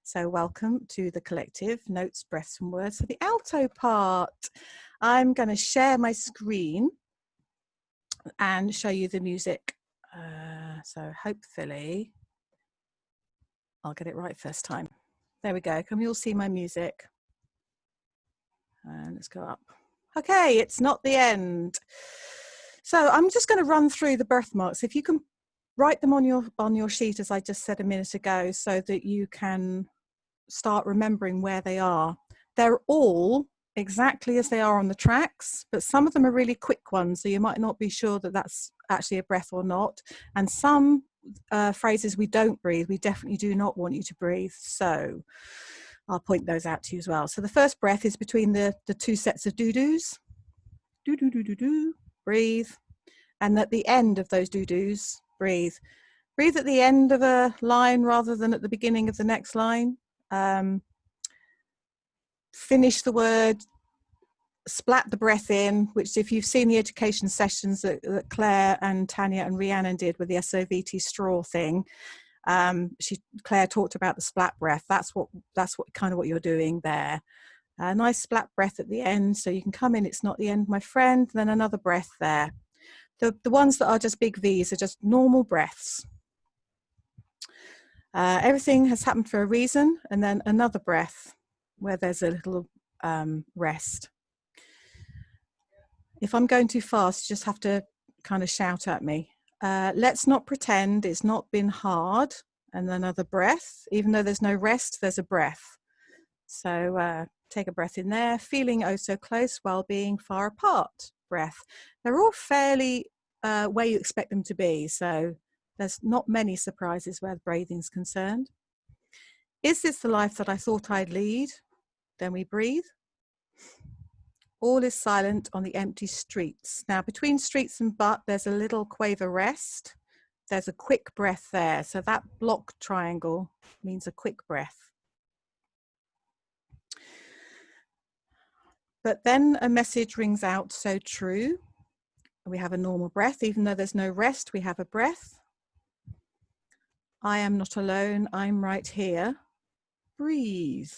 So welcome to the collective Notes, Breaths and Words for the alto part. I'm going to share my screen and show you the music. So hopefully I'll get it right first time. There we go. Can we all see my music? And let's go up. Okay, it's not the end. So I'm just going to run through the breath marks. If you can write them on your sheet, as I just said a minute ago, so that you can start remembering where they are. They're all exactly as they are on the tracks, but some of them are really quick ones, so you might not be sure that that's actually a breath or not. And some phrases we don't breathe, we definitely do not want you to breathe. So I'll point those out to you as well. So the first breath is between the two sets of doo-doos. Do-do-do-do-do, breathe. And at the end of those doo-doos, breathe. Breathe at the end of a line rather than at the beginning of the next line. Finish the word, splat the breath in, which if you've seen the education sessions that Claire and Tanya and Rhiannon did with the SOVT straw thing, Claire talked about the splat breath. That's what kind of what you're doing there. A nice splat breath at the end, so you can come in, it's not the end, my friend, then another breath there. The ones that are just big V's are just normal breaths. Everything has happened for a reason, and then another breath where there's a little rest. If I'm going too fast, you just have to kind of shout at me. Let's not pretend it's not been hard, and another breath. Even though there's no rest, there's a breath. So take a breath in there, feeling oh so close while being far apart. Breath. They're all fairly where you expect them to be, so there's not many surprises where breathing's concerned. Is this the life that I thought I'd lead? Then we breathe. All is silent on the empty streets. Now, between streets and but, there's a little quaver rest. There's a quick breath there. So that block triangle means a quick breath. But then a message rings out, so true. We have a normal breath. Even though there's no rest, we have a breath. I am not alone. I'm right here. Breathe.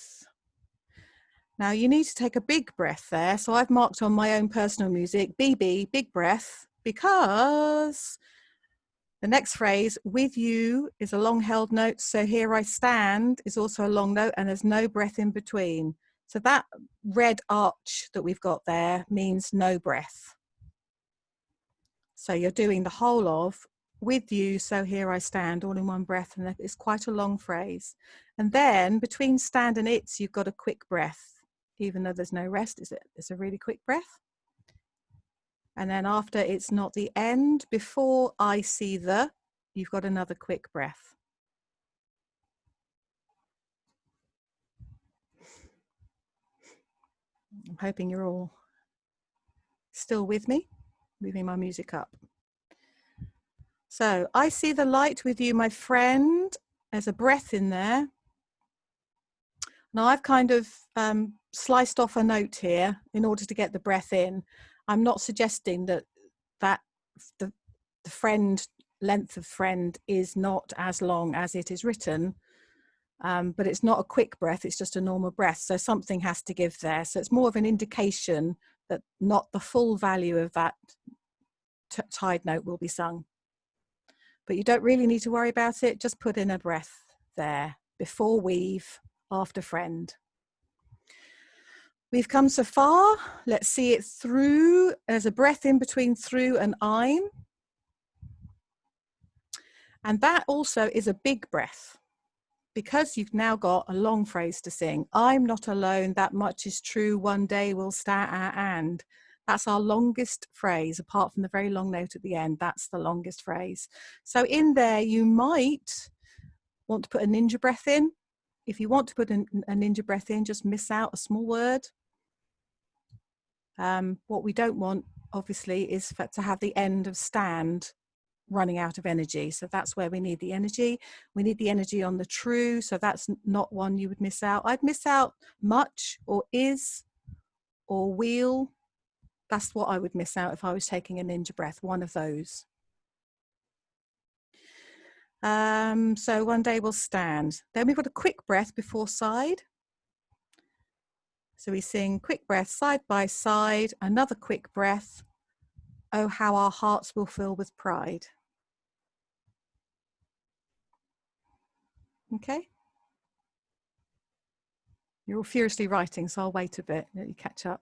Now you need to take a big breath there. So I've marked on my own personal music, BB, big breath, because the next phrase, with you, is a long held note. So here I stand is also a long note, and there's no breath in between. So that red arch that we've got there means no breath. So you're doing the whole of with you, so here I stand, all in one breath, and it's quite a long phrase. And then between stand and it's, you've got a quick breath. Even though there's no rest, it's a really quick breath. And then after it's not the end, before I see the, you've got another quick breath. I'm hoping you're all still with me, moving my music up. So I see the light with you, my friend. There's a breath in there. Now I've kind of sliced off a note here in order to get the breath in. I'm not suggesting that the friend length of friend is not as long as it is written, but it's not a quick breath, it's just a normal breath. So something has to give there. So it's more of an indication that not the full value of that tied note will be sung. But you don't really need to worry about it. Just put in a breath there before we've, after friend. We've come so far. Let's see it through. There's a breath in between through and I'm. And that also is a big breath because you've now got a long phrase to sing. I'm not alone, that much is true, one day we'll start and. That's our longest phrase, apart from the very long note at the end. That's the longest phrase. So in there, you might want to put a ninja breath in. If you want to put a ninja breath in, just miss out a small word. What we don't want, obviously, is to have the end of stand running out of energy. So that's where we need the energy. We need the energy on the true. So that's not one you would miss out. I'd miss out much or is or will. That's what I would miss out if I was taking a ninja breath, one of those. So one day we'll stand. Then we've got a quick breath before side. So we sing quick breath side by side, another quick breath. Oh, how our hearts will fill with pride. Okay. You're all furiously writing, so I'll wait a bit, let you catch up.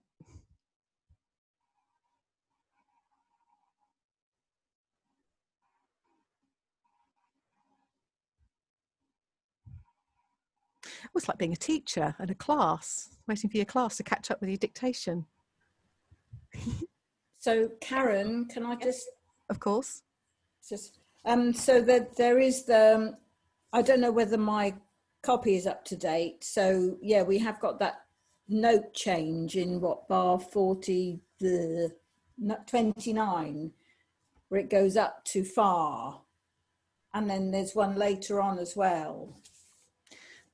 Oh, it's like being a teacher at a class, waiting for your class to catch up with your dictation. So Karen, can I just? Of course. So that there is the, I don't know whether my copy is up to date. So yeah, we have got that note change in what, bar 40, 29, where it goes up to far. And then there's one later on as well.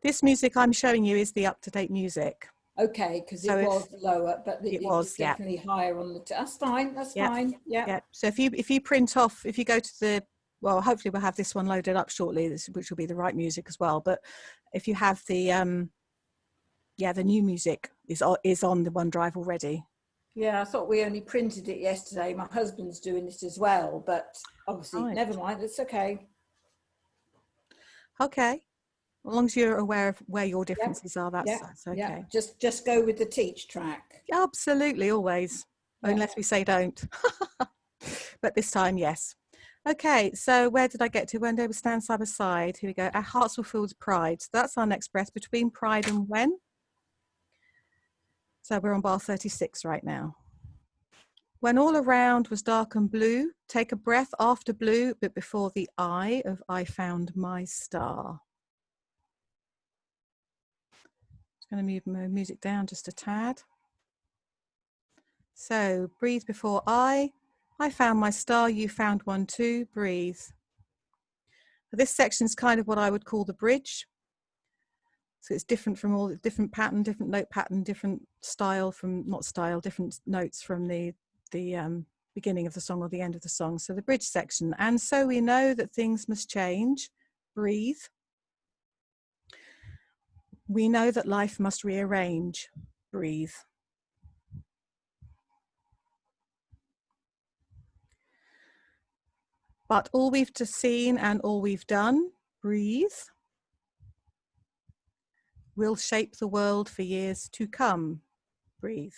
This music I'm showing you is the up-to-date music. Okay, because it was lower, but it was definitely higher on the. That's fine. That's fine. Yeah. Yeah. So if you print off, if you go to the, well, hopefully we'll have this one loaded up shortly, which will be the right music as well. But if you have the, the new music is on the OneDrive already. Yeah, I thought we only printed it yesterday. My husband's doing it as well, but obviously, never mind. It's okay. Okay. As long as you're aware of where your differences are, that's okay. Yeah. Just go with the teach track. Absolutely, always, unless we say don't. But this time, yes. Okay, so where did I get to? When they would stand side by side. Here we go. Our hearts will fill with pride. So that's our next breath, between pride and when. So we're on bar 36 right now. When all around was dark and blue, take a breath after blue, but before the I of I found my star. Just going to move my music down just a tad. So breathe before I found my star, you found one too, breathe. This section is kind of what I would call the bridge. So it's different from all the different pattern, different note pattern, different style from, not style, different notes from the beginning of the song or the end of the song. So the bridge section. And so we know that things must change, breathe. We know that life must rearrange, breathe. But all we've just seen and all we've done, breathe, will shape the world for years to come, breathe.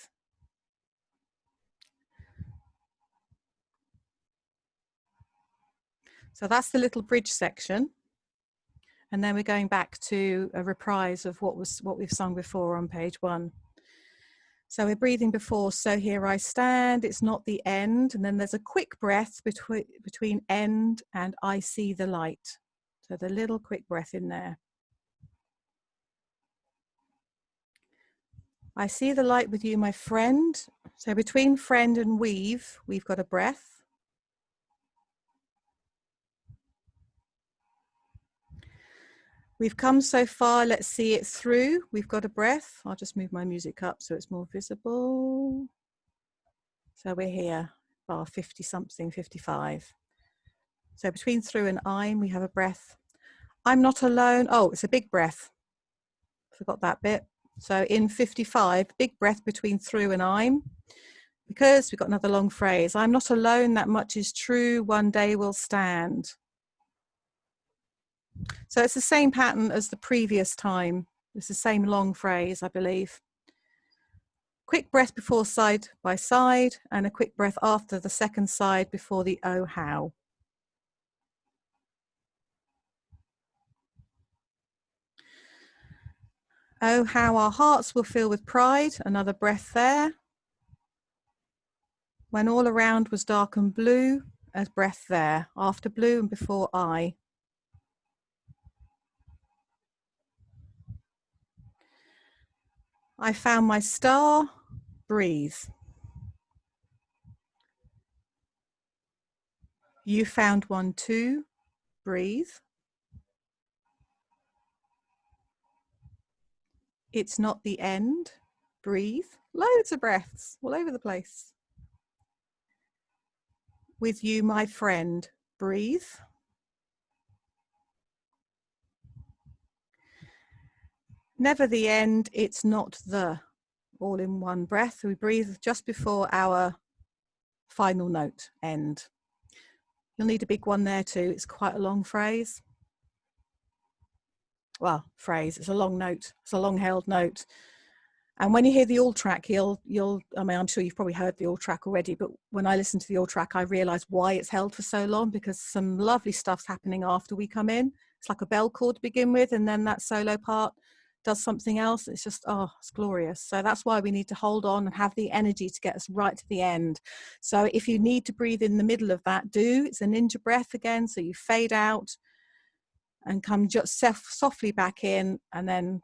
So that's the little bridge section. And then we're going back to a reprise of what we've sung before on page 1. So we're breathing before, so here I stand, it's not the end. And then there's a quick breath between end and I see the light. So the little quick breath in there. I see the light with you, my friend. So between friend and we've got a breath. We've come so far, let's see it through. We've got a breath. I'll just move my music up so it's more visible. So we're here, bar 50 something, 55. So between through and I'm, we have a breath. I'm not alone. Oh, it's a big breath. Forgot that bit. So in 55, big breath between through and I'm, because we've got another long phrase. I'm not alone, that much is true, one day will stand. So it's the same pattern as the previous time. It's the same long phrase, I believe. Quick breath before side by side and a quick breath after the second side before the oh how. Oh, how our hearts will fill with pride. Another breath there. When all around was dark and blue, a breath there. After blue and before I. I found my star. Breathe. You found one too. Breathe. It's not the end. Breathe. Loads of breaths all over the place. With you, my friend. Breathe. never the end, it's not the, all in one breath. We breathe just before our final note, end. You'll need a big one there too. It's quite a long phrase. Well, phrase, it's a long note. It's a long held note. And when you hear the all track, I mean, I'm sure you've probably heard the all track already, but when I listen to the all track, I realize why it's held for so long, because some lovely stuff's happening after we come in. It's like a bell chord to begin with, and then that solo part does something else. It's just, oh, it's glorious. So that's why we need to hold on and have the energy to get us right to the end. So if you need to breathe in the middle of that, do. It's a ninja breath again. So you fade out and come just softly back in, and then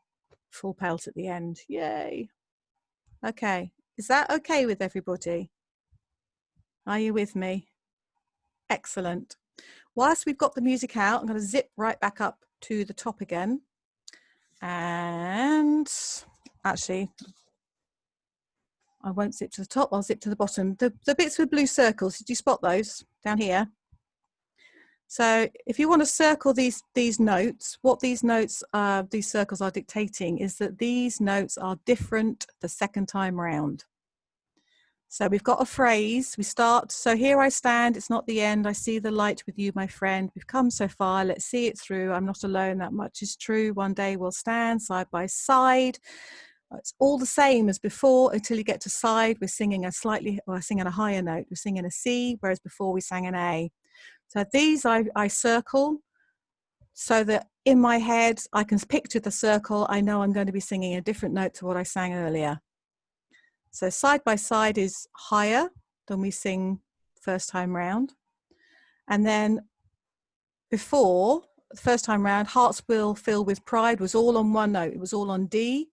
full pelt at the end. Yay. Okay. Is that okay with everybody? Are you with me? Excellent. Whilst we've got the music out, I'm going to zip right back up to the top again. And actually, I won't zip to the top, I'll zip to the bottom. The bits with blue circles, did you spot those down here? So if you want to circle these notes, what these notes, these circles are dictating is that these notes are different the second time round. So we've got a phrase, we start, so here I stand, it's not the end, I see the light with you, my friend, we've come so far, let's see it through, I'm not alone, that much is true, one day we'll stand side by side. It's all the same as before until you get to side, we're singing a singing a higher note, we're singing a C, whereas before we sang an A. So these I circle so that in my head I can picture the circle. I know I'm going to be singing a different note to what I sang earlier. So side by side is higher than we sing first time round. And then before, the first time round, Hearts Will Fill with Pride was all on one note. It was all on D.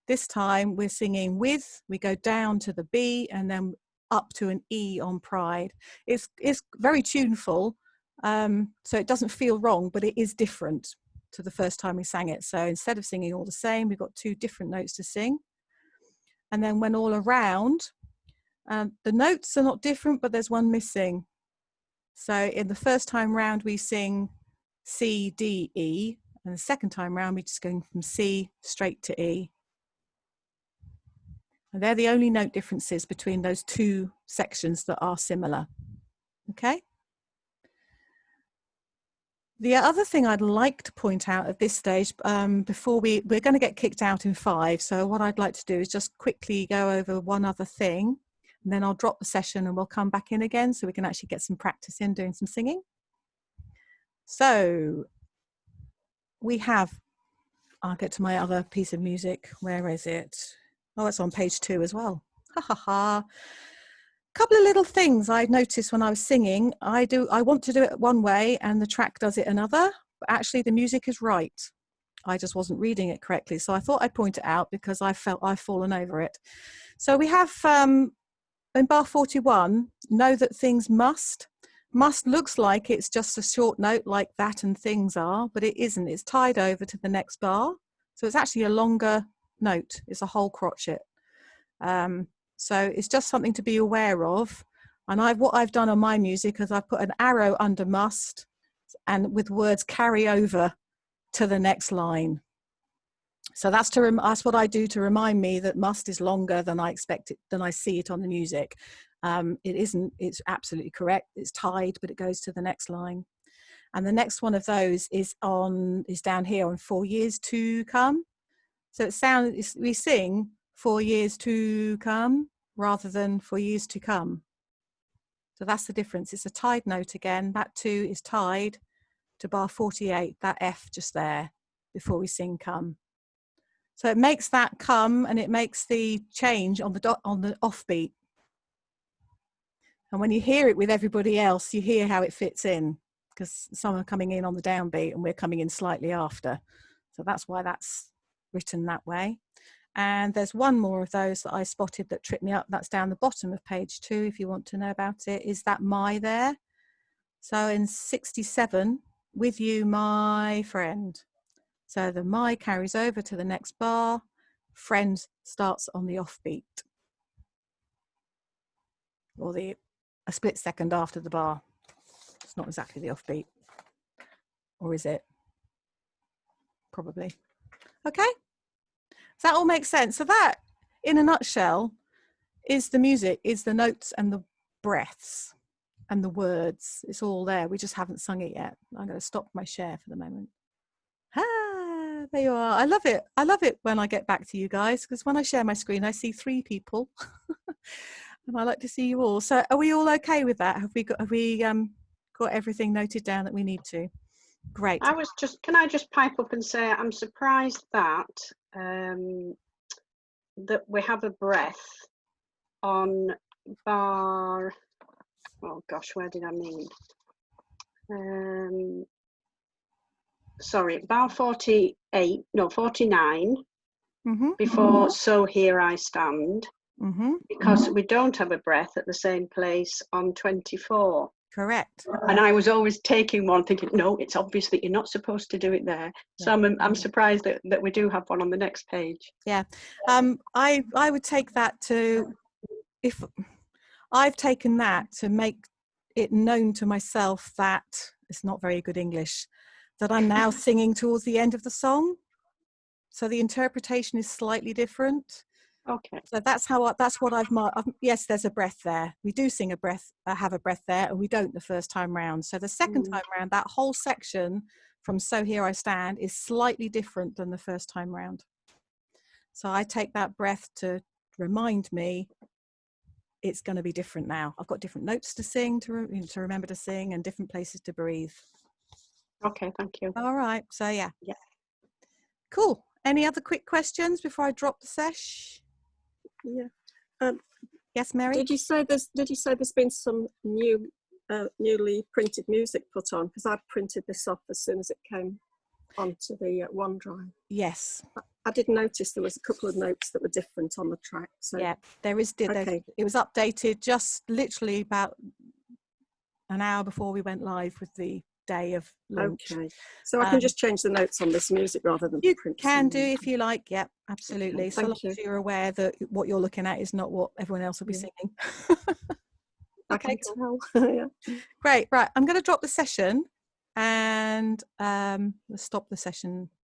This time we're singing with, we go down to the B and then up to an E on Pride. It's very tuneful, so it doesn't feel wrong, but it is different to the first time we sang it. So instead of singing all the same, we've got two different notes to sing. And then when all around, the notes are not different, but there's one missing. So in the first time round, we sing C, D, E. And the second time round, we're just going from C straight to E. And they're the only note differences between those two sections that are similar. Okay? The other thing I'd like to point out at this stage, before we're going to get kicked out in 5, so what I'd like to do is just quickly go over one other thing, and then I'll drop the session and we'll come back in again so we can actually get some practice in doing some singing. So we have, I'll get to my other piece of music. Where is it? Oh, it's on page 2 as well. Ha ha ha. Couple of little things I noticed when I was singing. I want to do it one way and the track does it another, but actually the music is right. I just wasn't reading it correctly. So I thought I'd point it out because I felt I've fallen over it. So we have in bar 41, know that things must. Must looks like it's just a short note like that and things are, but it isn't. It's tied over to the next bar. So it's actually a longer note. It's a whole crotchet. So it's just something to be aware of. And what I've done on my music is I've put an arrow under must and with words carry over to the next line. So that's what I do to remind me that must is longer than I expect it, than I see it on the music. It isn't, it's absolutely correct. It's tied, but it goes to the next line. And the next one of those is down here on 4 years to come. So we sing 4 years to come rather than 4 years to come. So that's the difference. It's a tied note again. That 2 is tied to bar 48, that F just there before we sing come. So it makes that come and it makes the change on the offbeat. And when you hear it with everybody else, you hear how it fits in because some are coming in on the downbeat and we're coming in slightly after. So that's why that's written that way. And there's one more of those that I spotted that tripped me up. That's down the bottom of page 2 if you want to know about it. Is that my there? So in 67, with you, my friend. So the my carries over to the next bar. Friend starts on the offbeat. Or a split second after the bar. It's not exactly the offbeat. Or is it? Probably. Okay. that all make sense? So that, in a nutshell, is the music, is the notes and the breaths and the words. It's all there. We just haven't sung it yet. I'm going to stop my share for the moment. Ah, there you are. I love it. I love it when I get back to you guys, because when I share my screen, I see 3 people. And I like to see you all. So are we all okay with that? Have we got everything noted down that we need to? Great. Can I just pipe up and say I'm surprised that that we have a breath on bar, oh gosh, where did I mean? Sorry, bar 48, no, 49, before So Here I Stand, because we don't have a breath at the same place on 24. Correct. And I was always taking one thinking, no, it's obvious that you're not supposed to do it there. So I'm surprised that we do have one on the next page. Yeah. I would take that to, if I've taken that to make it known to myself that, it's not very good English, that I'm now singing towards the end of the song. So the interpretation is slightly different. Okay. So that's what I've marked. Yes, there's a breath there. We do sing a breath, have a breath there, and we don't the first time round. So the second time round, that whole section from So Here I Stand is slightly different than the first time round. So I take that breath to remind me it's going to be different now. I've got different notes to sing, to remember to sing, and different places to breathe. Okay, thank you. All right. So yeah. Cool. Any other quick questions before I drop the sesh? Yeah. Yes, Mary? Did you say there's been some newly printed music put on? Because I printed this off as soon as it came onto the OneDrive. Yes. I did notice there was a couple of notes that were different on the track. So yeah, there is. Okay. It was updated just literally about an hour before we went live with the day of launch. Okay. So I can just change the notes on this music rather than you print. You can some. do if you like. Yeah, absolutely. Okay, so long as you're aware that what you're looking at is not what everyone else will be singing. Okay, cool. Yeah. Great. Right. I'm going to drop the session and let's stop the session